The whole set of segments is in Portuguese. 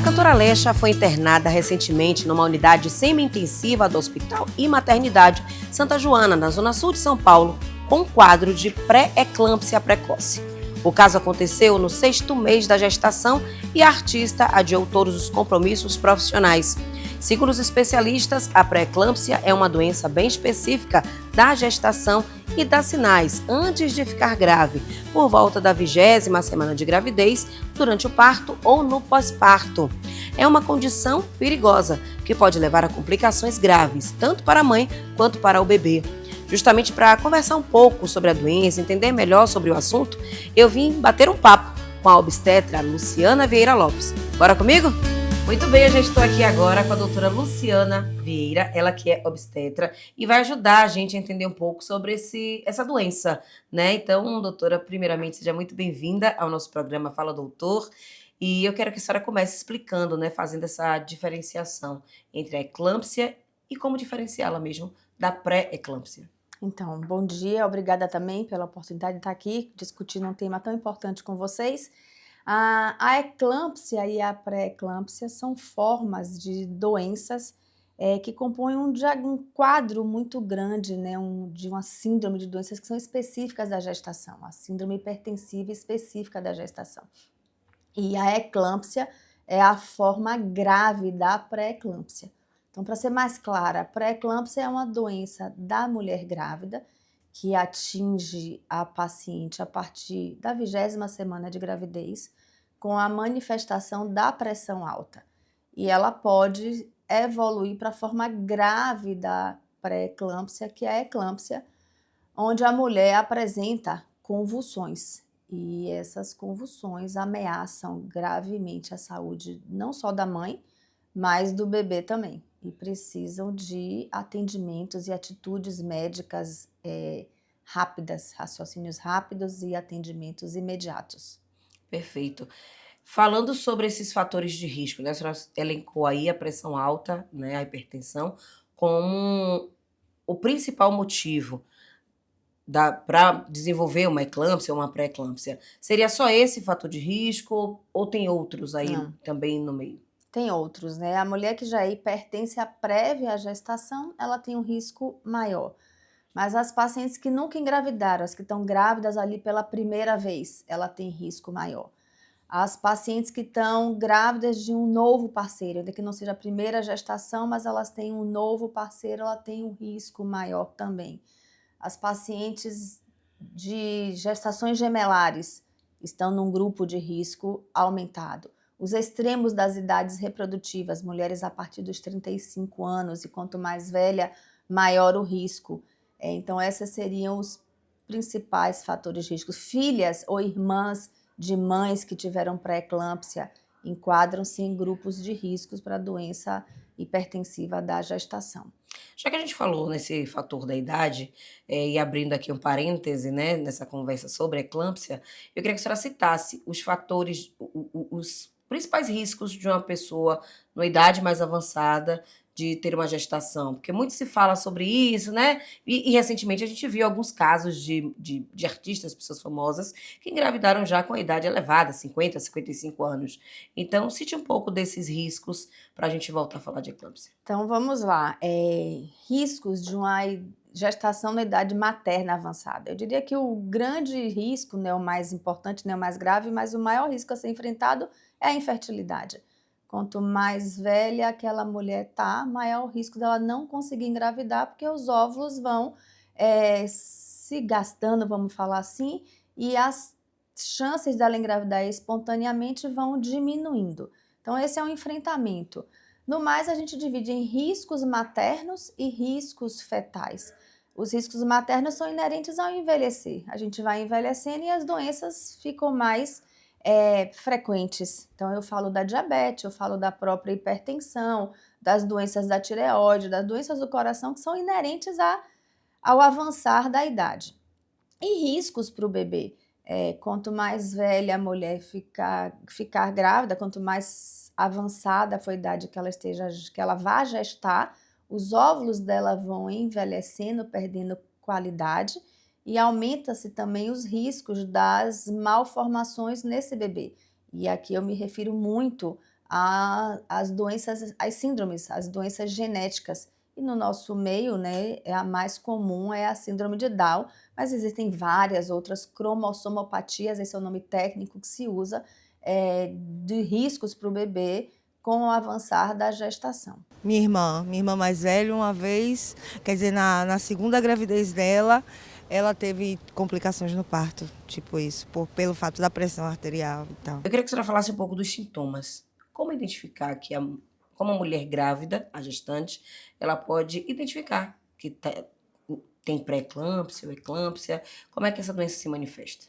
cantora Alexa foi internada recentemente numa unidade semi-intensiva do Hospital e Maternidade Santa Joana, na zona sul de São Paulo, com um quadro de pré-eclâmpsia precoce. O caso aconteceu no 6º mês da gestação e a artista adiou todos os compromissos profissionais. Segundo os especialistas, a pré-eclâmpsia é uma doença bem específica da gestação e dá sinais antes de ficar grave, por volta da 20ª semana de gravidez, durante o parto ou no pós-parto. É uma condição perigosa, que pode levar a complicações graves, tanto para a mãe quanto para o bebê. Justamente para conversar um pouco sobre a doença, entender melhor sobre o assunto, eu vim bater um papo com a obstetra Luciana Vieira Lopes. Bora comigo? Muito bem, eu já estou aqui agora com a doutora Luciana Vieira, ela que é obstetra, e vai ajudar a gente a entender um pouco sobre essa doença, né? Então, doutora, primeiramente, seja muito bem-vinda ao nosso programa Fala Doutor, e eu quero que a senhora comece explicando, né, fazendo essa diferenciação entre a eclâmpsia e como diferenciá-la mesmo da pré-eclâmpsia. Então, bom dia, obrigada também pela oportunidade de estar aqui discutindo um tema tão importante com vocês. A eclâmpsia e a pré-eclâmpsia são formas de doenças que compõem um quadro muito grande, né, de uma síndrome de doenças que são específicas da gestação, a síndrome hipertensiva específica da gestação. E a eclâmpsia é a forma grave da pré-eclâmpsia. Então, para ser mais clara, a pré-eclâmpsia é uma doença da mulher grávida que atinge a paciente a partir da 20ª semana de gravidez, com a manifestação da pressão alta. E ela pode evoluir para a forma grave da pré-eclâmpsia, que é a eclâmpsia, onde a mulher apresenta convulsões. E essas convulsões ameaçam gravemente a saúde não só da mãe, mas do bebê também. E precisam de atendimentos e atitudes médicas rápidas, raciocínios rápidos e atendimentos imediatos. Perfeito. Falando sobre esses fatores de risco, né? A senhora elencou aí a pressão alta, né, a hipertensão, como o principal motivo para desenvolver uma eclâmpsia ou uma pré-eclâmpsia. Seria só esse fator de risco ou tem outros aí Não. também no meio? Tem outros, né? A mulher que já é hipertensa prévia à gestação, ela tem um risco maior. Mas as pacientes que nunca engravidaram, as que estão grávidas ali pela primeira vez, ela tem risco maior. As pacientes que estão grávidas de um novo parceiro, ainda que não seja a primeira gestação, mas elas têm um novo parceiro, ela tem um risco maior também. As pacientes de gestações gemelares estão num grupo de risco aumentado. Os extremos das idades reprodutivas, mulheres a partir dos 35 anos, e quanto mais velha, maior o risco. Então, esses seriam os principais fatores de risco. Filhas ou irmãs de mães que tiveram pré-eclâmpsia enquadram-se em grupos de riscos para a doença hipertensiva da gestação. Já que a gente falou nesse fator da idade, e abrindo aqui um parêntese, né, nessa conversa sobre a eclâmpsia, eu queria que a senhora citasse os fatores, os principais riscos de uma pessoa numa idade mais avançada de ter uma gestação, porque muito se fala sobre isso, né? E recentemente a gente viu alguns casos de artistas, pessoas famosas, que engravidaram já com a idade elevada, 50, 55 anos. Então, cite um pouco desses riscos para a gente voltar a falar de eclâmpsia. Então, vamos lá. Riscos de uma gestação na idade materna avançada. Eu diria que o grande risco, né, o mais importante, né, o mais grave, mas o maior risco a ser enfrentado é a infertilidade. Quanto mais velha aquela mulher tá, maior o risco dela não conseguir engravidar, porque os óvulos vão se gastando, vamos falar assim, e as chances dela engravidar espontaneamente vão diminuindo. Então, esse é um enfrentamento. No mais, a gente divide em riscos maternos e riscos fetais. Os riscos maternos são inerentes ao envelhecer. A gente vai envelhecendo e as doenças ficam mais frequentes. Então, eu falo da diabetes, eu falo da própria hipertensão, das doenças da tireoide, das doenças do coração que são inerentes ao avançar da idade. E riscos para o bebê. Quanto mais velha a mulher ficar grávida, quanto mais avançada for a idade que ela vá gestar, os óvulos dela vão envelhecendo, perdendo qualidade, e aumenta-se também os riscos das malformações nesse bebê. E aqui eu me refiro muito as doenças, as síndromes, as doenças genéticas. E no nosso meio, né, a mais comum é a síndrome de Down, mas existem várias outras cromossomopatias, esse é o nome técnico que se usa, de riscos para o bebê com o avançar da gestação. Minha irmã mais velha, uma vez, quer dizer, na segunda gravidez dela, ela teve complicações no parto, tipo isso, pelo fato da pressão arterial e tal. Eu queria que a senhora falasse um pouco dos sintomas. Como identificar como a mulher grávida, a gestante, ela pode identificar que tem pré-eclâmpsia ou eclâmpsia? Como é que essa doença se manifesta?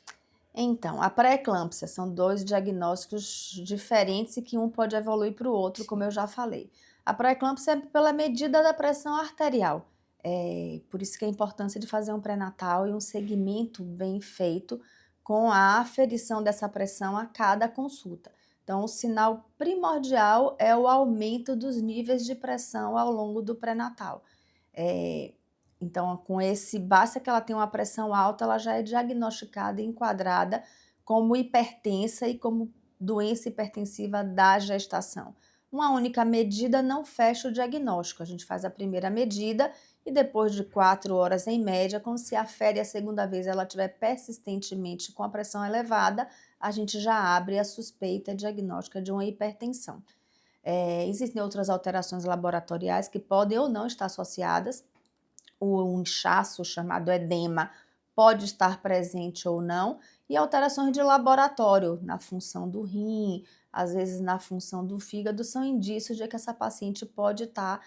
Então, a pré-eclâmpsia são 2 diagnósticos diferentes e que um pode evoluir para o outro, como eu já falei. A pré-eclâmpsia é pela medida da pressão arterial. Por isso que a importância de fazer um pré-natal e um segmento bem feito com a aferição dessa pressão a cada consulta. Então, o sinal primordial é o aumento dos níveis de pressão ao longo do pré-natal. Então, basta que ela tenha uma pressão alta, ela já é diagnosticada e enquadrada como hipertensa e como doença hipertensiva da gestação. Uma única medida não fecha o diagnóstico. A gente faz a primeira medida e depois de 4 horas em média, quando se afere a segunda vez, ela estiver persistentemente com a pressão elevada, a gente já abre a suspeita diagnóstica de uma hipertensão. Existem outras alterações laboratoriais que podem ou não estar associadas. O inchaço, chamado edema, pode estar presente ou não, e alterações de laboratório na função do rim, às vezes na função do fígado, são indícios de que essa paciente pode estar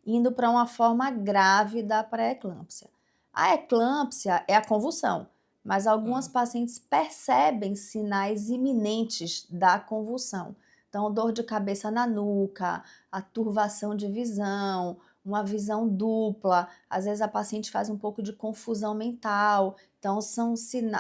indo para uma forma grave da pré-eclâmpsia. A eclâmpsia é a convulsão, mas algumas pacientes percebem sinais iminentes da convulsão. Então, dor de cabeça na nuca, aturvação de visão, uma visão dupla, às vezes a paciente faz um pouco de confusão mental, então são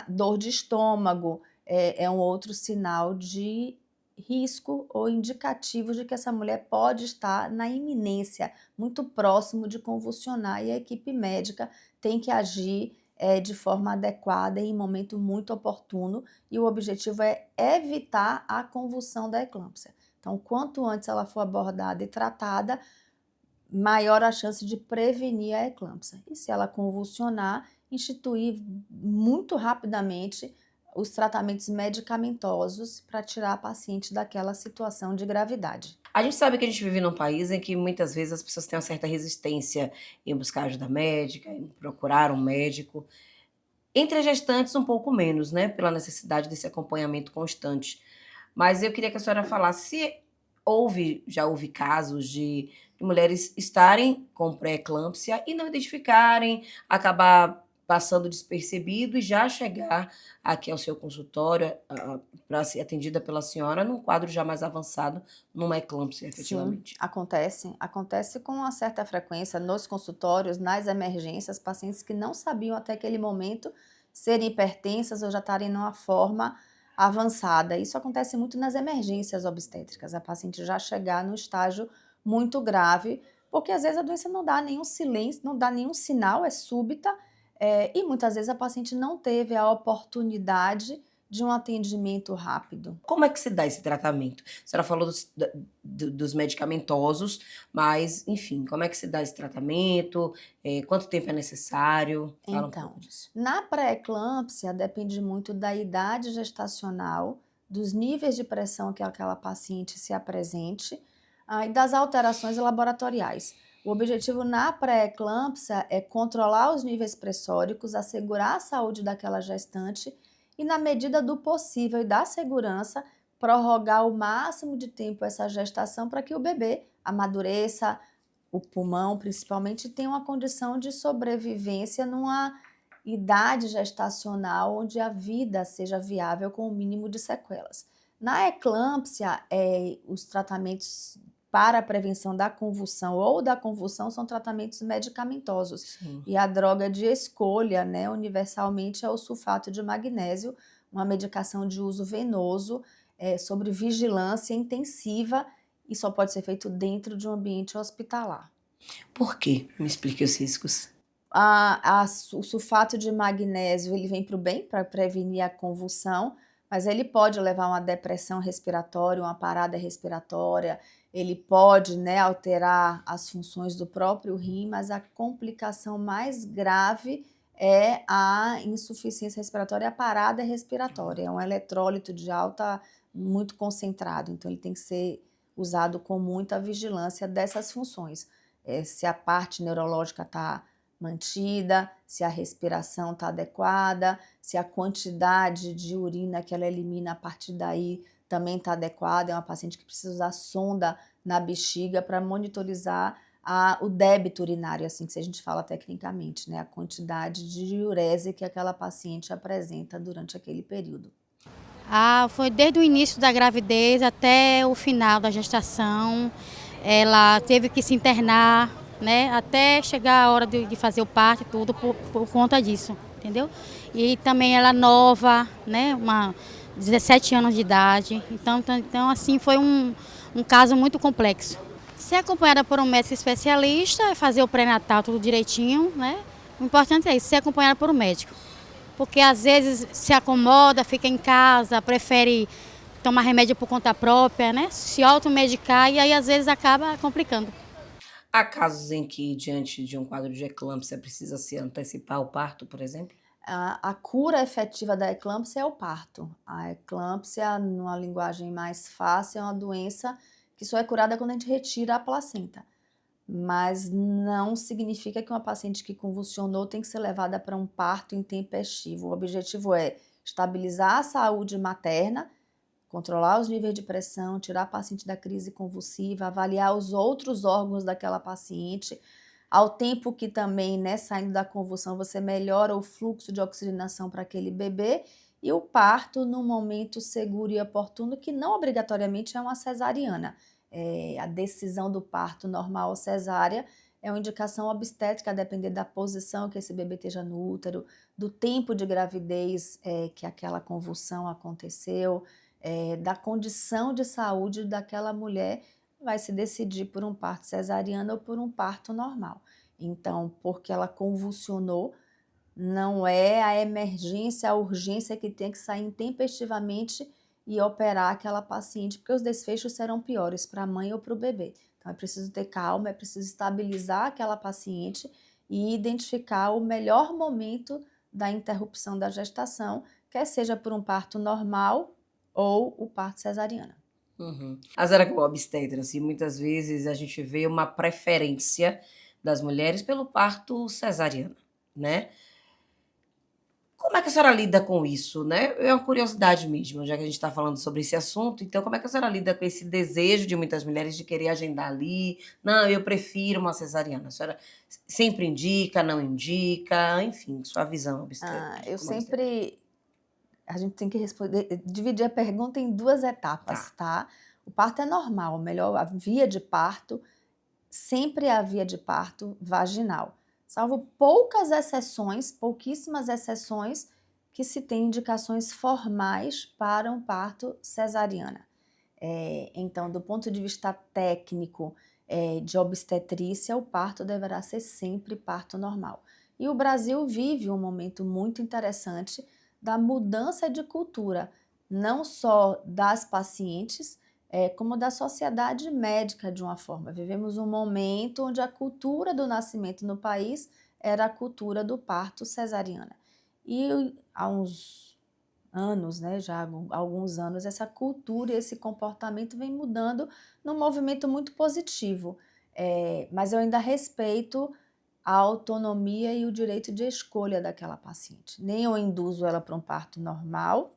dor de estômago, é um outro sinal de risco ou indicativo de que essa mulher pode estar na iminência, muito próximo de convulsionar, e a equipe médica tem que agir de forma adequada e em momento muito oportuno, e o objetivo é evitar a convulsão da eclâmpsia. Então, quanto antes ela for abordada e tratada, maior a chance de prevenir a eclâmpsia. E se ela convulsionar, instituir muito rapidamente os tratamentos medicamentosos para tirar a paciente daquela situação de gravidade. A gente sabe que a gente vive num país em que muitas vezes as pessoas têm uma certa resistência em buscar ajuda médica, em procurar um médico. Entre as gestantes, um pouco menos, né? Pela necessidade desse acompanhamento constante. Mas eu queria que a senhora falasse se já houve casos de mulheres estarem com pré-eclâmpsia e não identificarem, acabar passando despercebido e já chegar aqui ao seu consultório para ser atendida pela senhora num quadro já mais avançado, numa eclâmpsia, Sim, efetivamente. acontece com uma certa frequência nos consultórios, nas emergências, pacientes que não sabiam até aquele momento serem hipertensas ou já estarem numa forma avançada. Isso acontece muito nas emergências obstétricas, a paciente já chegar no estágio muito grave, porque às vezes a doença não dá nenhum silêncio, não dá nenhum sinal, é súbita, e muitas vezes a paciente não teve a oportunidade de um atendimento rápido. Como é que se dá esse tratamento? A senhora falou dos medicamentosos, mas, enfim, como é que se dá esse tratamento? Quanto tempo é necessário? Fala um Então, pouco disso. na pré-eclâmpsia depende muito da idade gestacional, dos níveis de pressão que aquela paciente se apresente, e das alterações laboratoriais. O objetivo na pré-eclâmpsia é controlar os níveis pressóricos, assegurar a saúde daquela gestante e, na medida do possível e da segurança, prorrogar o máximo de tempo essa gestação para que o bebê amadureça, o pulmão principalmente, tenha uma condição de sobrevivência numa idade gestacional onde a vida seja viável com o mínimo de sequelas. Na eclâmpsia, os tratamentos para a prevenção da convulsão ou da convulsão são tratamentos medicamentosos. Sim. E a droga de escolha, né, universalmente, é o sulfato de magnésio, uma medicação de uso venoso, sobre vigilância intensiva, e só pode ser feito dentro de um ambiente hospitalar. Por quê? Me explique os riscos. O sulfato de magnésio ele vem para o bem, para prevenir a convulsão, mas ele pode levar a uma depressão respiratória, uma parada respiratória, ele pode, né, alterar as funções do próprio rim, mas a complicação mais grave é a insuficiência respiratória, a parada respiratória. É um eletrólito de alta, muito concentrado, então ele tem que ser usado com muita vigilância dessas funções. Se a parte neurológica está mantida, se a respiração está adequada, se a quantidade de urina que ela elimina a partir daí também está adequada. É uma paciente que precisa usar sonda na bexiga para monitorizar o débito urinário, assim que a gente fala tecnicamente, né? A quantidade de diurese que aquela paciente apresenta durante aquele período. Foi desde o início da gravidez até o final da gestação. Ela teve que se internar, né, até chegar a hora de fazer o parto e tudo por conta disso, entendeu? E também ela nova, né, 17 anos de idade. Então assim, foi um caso muito complexo. Ser acompanhada por um médico especialista, fazer o pré-natal tudo direitinho, né? O importante é isso, ser acompanhada por um médico. Porque às vezes se acomoda, fica em casa, prefere tomar remédio por conta própria, né? Se automedicar e aí às vezes acaba complicando. Há casos em que, diante de um quadro de eclâmpsia, precisa se antecipar o parto, por exemplo? A cura efetiva da eclâmpsia é o parto. A eclâmpsia, numa linguagem mais fácil, é uma doença que só é curada quando a gente retira a placenta. Mas não significa que uma paciente que convulsionou tem que ser levada para um parto intempestivo. O objetivo é estabilizar a saúde materna, controlar os níveis de pressão, tirar a paciente da crise convulsiva, avaliar os outros órgãos daquela paciente, ao tempo que também, né, saindo da convulsão, você melhora o fluxo de oxigenação para aquele bebê, e o parto num momento seguro e oportuno, que não obrigatoriamente é uma cesariana. A decisão do parto normal ou cesárea é uma indicação obstétrica, a depender da posição que esse bebê esteja no útero, do tempo de gravidez que aquela convulsão aconteceu, da condição de saúde daquela mulher, vai se decidir por um parto cesariano ou por um parto normal. Então, porque ela convulsionou, não é a emergência, a urgência que tem que sair intempestivamente e operar aquela paciente, porque os desfechos serão piores para a mãe ou para o bebê. Então, é preciso ter calma, é preciso estabilizar aquela paciente e identificar o melhor momento da interrupção da gestação, quer seja por um parto normal ou o parto cesariano. Uhum. A senhora como obstetra, assim, muitas vezes a gente vê uma preferência das mulheres pelo parto cesariano, né? Como é que a senhora lida com isso, né? É uma curiosidade mesmo, já que a gente está falando sobre esse assunto. Então, como é que a senhora lida com esse desejo de muitas mulheres de querer agendar ali? Não, eu prefiro uma cesariana. A senhora sempre indica, não indica, enfim, sua visão obstétrica. Eu como obstetra. sempre... A gente tem que dividir a pergunta em duas etapas, tá? O parto é normal, a via de parto sempre é a via de parto vaginal, salvo poucas exceções, pouquíssimas exceções, que se tem indicações formais para um parto cesariana. Então, do ponto de vista técnico de obstetrícia, o parto deverá ser sempre parto normal. E o Brasil vive um momento muito interessante da mudança de cultura, não só das pacientes, como da sociedade médica de uma forma. Vivemos um momento onde a cultura do nascimento no país era a cultura do parto cesariana. E há uns anos, né, já há alguns anos, essa cultura e esse comportamento vem mudando num movimento muito positivo. Mas eu ainda respeito a autonomia e o direito de escolha daquela paciente. Nem eu induzo ela para um parto normal,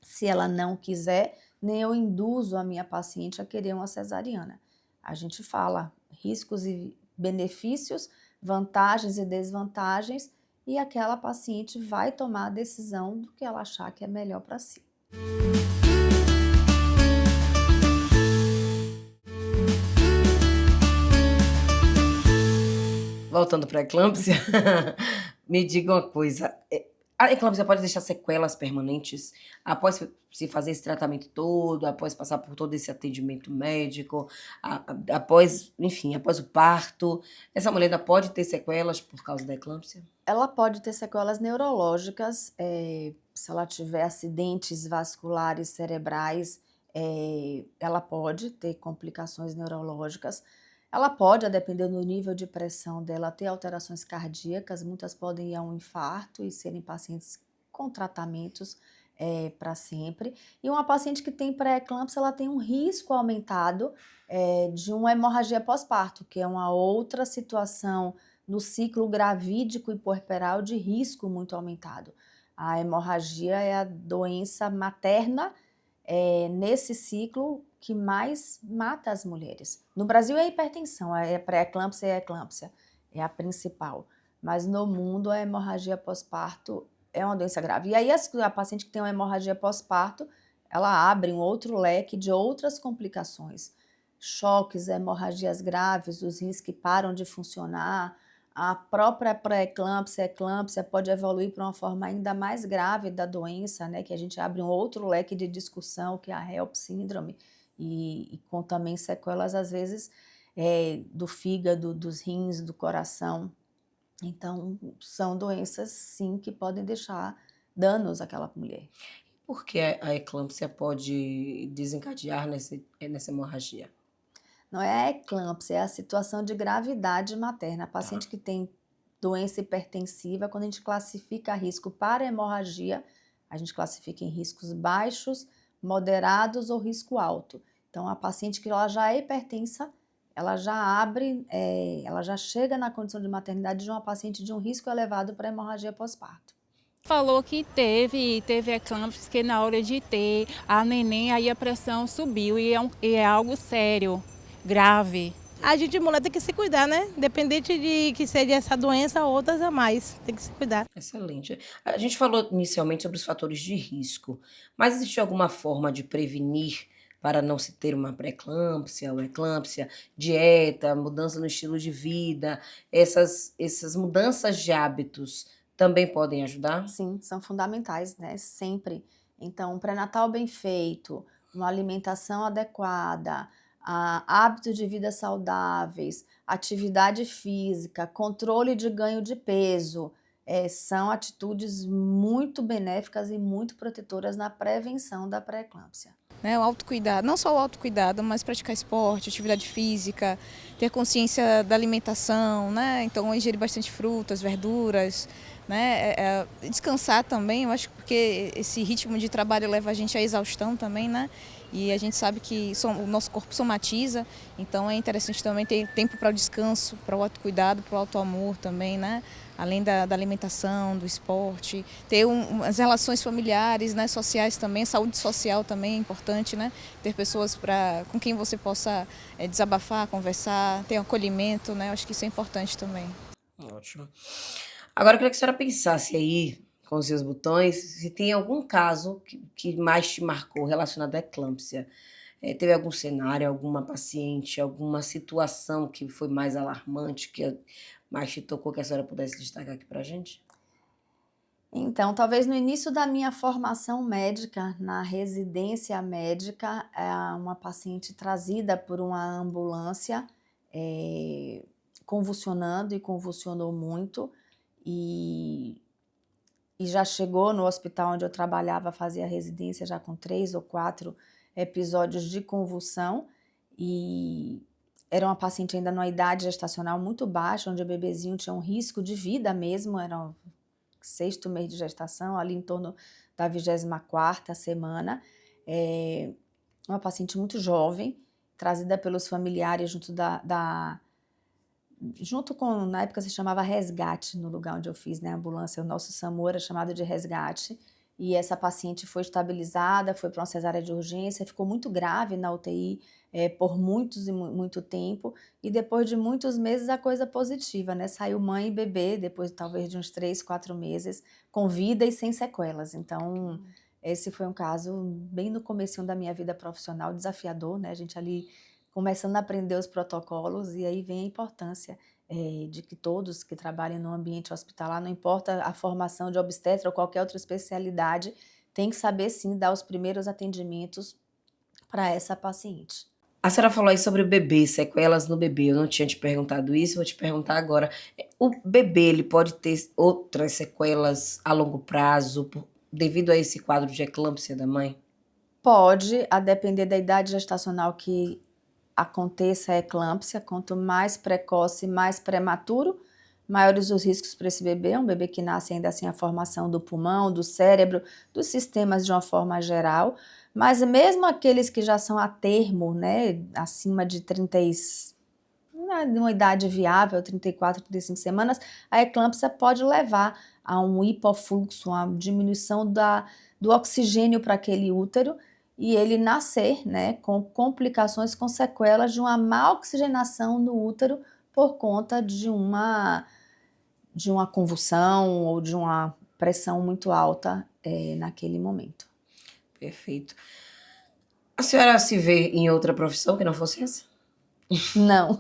se ela não quiser, nem eu induzo a minha paciente a querer uma cesariana. A gente fala riscos e benefícios, vantagens e desvantagens, e aquela paciente vai tomar a decisão do que ela achar que é melhor para si. Voltando para a eclâmpsia, me diga uma coisa. A eclâmpsia pode deixar sequelas permanentes após se fazer esse tratamento todo, após passar por todo esse atendimento médico, após, enfim, após o parto? Essa mulher ainda pode ter sequelas por causa da eclâmpsia? Ela pode ter sequelas neurológicas se ela tiver acidentes vasculares cerebrais, ela pode ter complicações neurológicas. Ela pode, a depender do nível de pressão dela, ter alterações cardíacas. Muitas podem ir a um infarto e serem pacientes com tratamentos para sempre. E uma paciente que tem pré-eclâmpsia, ela tem um risco aumentado de uma hemorragia pós-parto, que é uma outra situação no ciclo gravídico e puerperal de risco muito aumentado. A hemorragia é a doença materna nesse ciclo que mais mata as mulheres. No Brasil é a hipertensão, é a pré-eclâmpsia e a eclâmpsia, é a principal. Mas no mundo a hemorragia pós-parto é uma doença grave. E aí a paciente que tem uma hemorragia pós-parto, ela abre um outro leque de outras complicações. Choques, hemorragias graves, os rins que param de funcionar, a própria pré-eclâmpsia, eclâmpsia pode evoluir para uma forma ainda mais grave da doença, né, que a gente abre um outro leque de discussão, que é a HELP síndrome, e com também sequelas, às vezes, do fígado, dos rins, do coração. Então, são doenças, sim, que podem deixar danos àquela mulher. Por que a eclâmpsia pode desencadear nessa hemorragia? Não é a eclâmpsia, é a situação de gravidade materna. A paciente que tem doença hipertensiva, quando a gente classifica risco para hemorragia, a gente classifica em riscos baixos, moderados ou risco alto. Então, a paciente que ela já é hipertensa, ela já abre, ela já chega na condição de maternidade de uma paciente de um risco elevado para hemorragia pós-parto. Falou que teve eclâmpsia, que na hora de ter a neném, aí a pressão subiu e é algo sério, grave. A gente, mulher, tem que se cuidar, né? Independente de que seja essa doença, outras a mais, tem que se cuidar. Excelente. A gente falou inicialmente sobre os fatores de risco, mas existe alguma forma de prevenir para não se ter uma pré-eclâmpsia ou eclâmpsia, dieta, mudança no estilo de vida, essas mudanças de hábitos também podem ajudar? Sim, são fundamentais, né? Sempre. Então, um pré-natal bem feito, uma alimentação adequada, hábitos de vida saudáveis, atividade física, controle de ganho de peso, são atitudes muito benéficas e muito protetoras na prevenção da pré-eclâmpsia. O autocuidado, não só o autocuidado, mas praticar esporte, atividade física, ter consciência da alimentação, né? Então ingerir bastante frutas, verduras, né? Descansar também, eu acho que porque esse ritmo de trabalho leva a gente à exaustão também, né? E a gente sabe que o nosso corpo somatiza, então é interessante também ter tempo para o descanso, para o autocuidado, para o autoamor também, né? Além da alimentação, do esporte, ter as relações familiares, né, sociais também, saúde social também é importante, né? Ter pessoas com quem você possa desabafar, conversar, ter um acolhimento, né? Acho que isso é importante também. Ótimo. Agora eu queria que a senhora pensasse aí, com os seus botões, se tem algum caso que mais te marcou relacionado à eclâmpsia. Teve algum cenário, alguma paciente, alguma situação que foi mais alarmante, que mais te tocou, que a senhora pudesse destacar aqui pra gente? Então, talvez no início da minha formação médica, na residência médica, uma paciente trazida por uma ambulância, convulsionando e convulsionou muito, e já chegou no hospital onde eu trabalhava, fazia residência já com 3 ou 4 episódios de convulsão, e era uma paciente ainda numa idade gestacional muito baixa, onde o bebezinho tinha um risco de vida mesmo, era o 6º mês de gestação, ali em torno da 24ª semana. Uma paciente muito jovem, trazida pelos familiares junto com, na época se chamava resgate, no lugar onde eu fiz, né, a ambulância, o nosso SAMU era chamado de resgate, e essa paciente foi estabilizada, foi para uma cesárea de urgência, ficou muito grave na UTI por muito tempo, e depois de muitos meses a coisa positiva, né, saiu mãe e bebê, depois talvez de uns 3, 4 meses, com vida e sem sequelas. Então, esse foi um caso bem no comecinho da minha vida profissional, desafiador, né, a gente ali começando a aprender os protocolos, e aí vem a importância de que todos que trabalhem no ambiente hospitalar, não importa a formação de obstetra ou qualquer outra especialidade, tem que saber sim dar os primeiros atendimentos para essa paciente. A senhora falou aí sobre o bebê, sequelas no bebê. Eu não tinha te perguntado isso, vou te perguntar agora. O bebê, ele pode ter outras sequelas a longo prazo devido a esse quadro de eclâmpsia da mãe? Pode, a depender da idade gestacional que aconteça a eclâmpsia, quanto mais precoce, mais prematuro, maiores os riscos para esse bebê, um bebê que nasce ainda sem a formação do pulmão, do cérebro, dos sistemas de uma forma geral, mas mesmo aqueles que já são a termo, né, acima de 30 de uma idade viável, 34, 35 semanas, a eclâmpsia pode levar a um hipofluxo, uma diminuição do oxigênio para aquele útero, e ele nascer, né, com complicações, com sequelas de uma má oxigenação no útero por conta de uma convulsão ou de uma pressão muito alta naquele momento. Perfeito. A senhora se vê em outra profissão que não fosse essa? Não,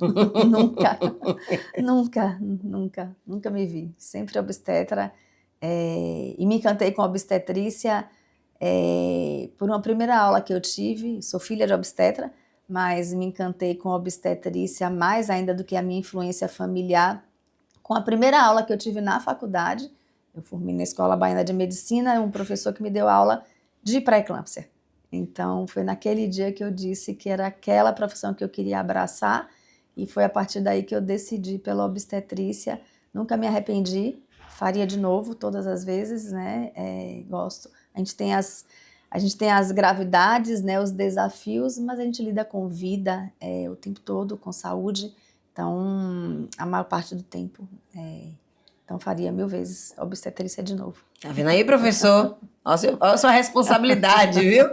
nunca me vi. Sempre obstetra, e me encantei com a obstetrícia por uma primeira aula que eu tive. Sou filha de obstetra, mas me encantei com a obstetrícia mais ainda do que a minha influência familiar. Com a primeira aula que eu tive na faculdade, eu formei na Escola Baiana de Medicina, um professor que me deu aula de pré-eclâmpsia. Então, foi naquele dia que eu disse que era aquela profissão que eu queria abraçar, e foi a partir daí que eu decidi pela obstetrícia. Nunca me arrependi, faria de novo todas as vezes, né? Gosto. A gente tem as gravidades, né, os desafios, mas a gente lida com vida o tempo todo, com saúde, então a maior parte do tempo. Então faria 1000 vezes obstetrícia de novo. Tá vendo aí, professor? Olha a sua responsabilidade, viu?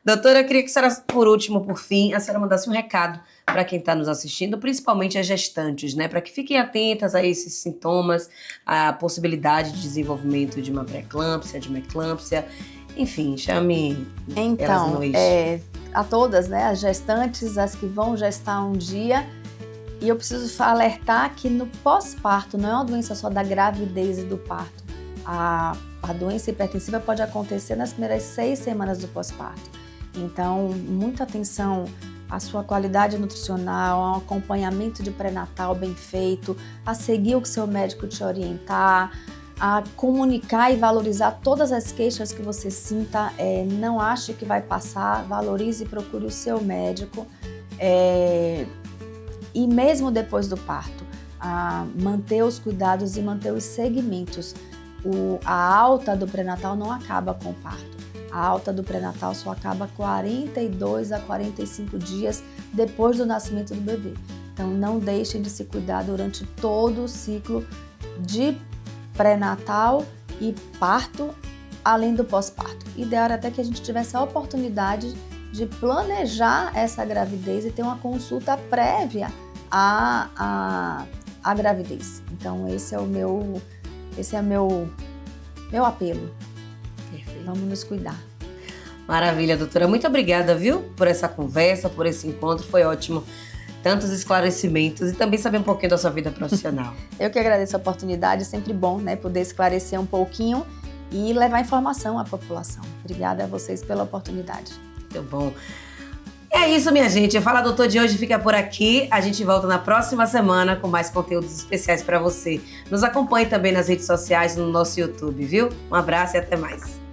Doutora, eu queria que a senhora, por último, por fim, a senhora mandasse um recado para quem está nos assistindo, principalmente as gestantes, né? Para que fiquem atentas a esses sintomas, a possibilidade de desenvolvimento de uma pré-eclâmpsia, de uma eclâmpsia. Enfim, chame elas no eixo. A todas, né? As gestantes, as que vão gestar um dia. E eu preciso alertar que no pós-parto não é uma doença só da gravidez e do parto. A doença hipertensiva pode acontecer nas primeiras 6 semanas do pós-parto. Então, muita atenção à sua qualidade nutricional, ao acompanhamento de pré-natal bem feito, a seguir o que seu médico te orientar, a comunicar e valorizar todas as queixas que você sinta. Não ache que vai passar, valorize e procure o seu médico. E mesmo depois do parto, manter os cuidados e manter os segmentos. A alta do pré-natal não acaba com o parto. A alta do pré-natal só acaba 42 a 45 dias depois do nascimento do bebê. Então não deixem de se cuidar durante todo o ciclo de pré-natal e parto, além do pós-parto. Ideal era até que a gente tivesse a oportunidade de planejar essa gravidez e ter uma consulta prévia à gravidez. Então esse é o meu apelo. Perfeito. Vamos nos cuidar. Maravilha, doutora. Muito obrigada, viu? Por essa conversa, por esse encontro. Foi ótimo. Tantos esclarecimentos e também saber um pouquinho da sua vida profissional. Eu que agradeço a oportunidade. É sempre bom, né, poder esclarecer um pouquinho e levar informação à população. Obrigada a vocês pela oportunidade. Muito bom. É isso, minha gente. O Fala Doutor de hoje fica por aqui. A gente volta na próxima semana com mais conteúdos especiais para você. Nos acompanhe também nas redes sociais, no nosso YouTube, viu? Um abraço e até mais.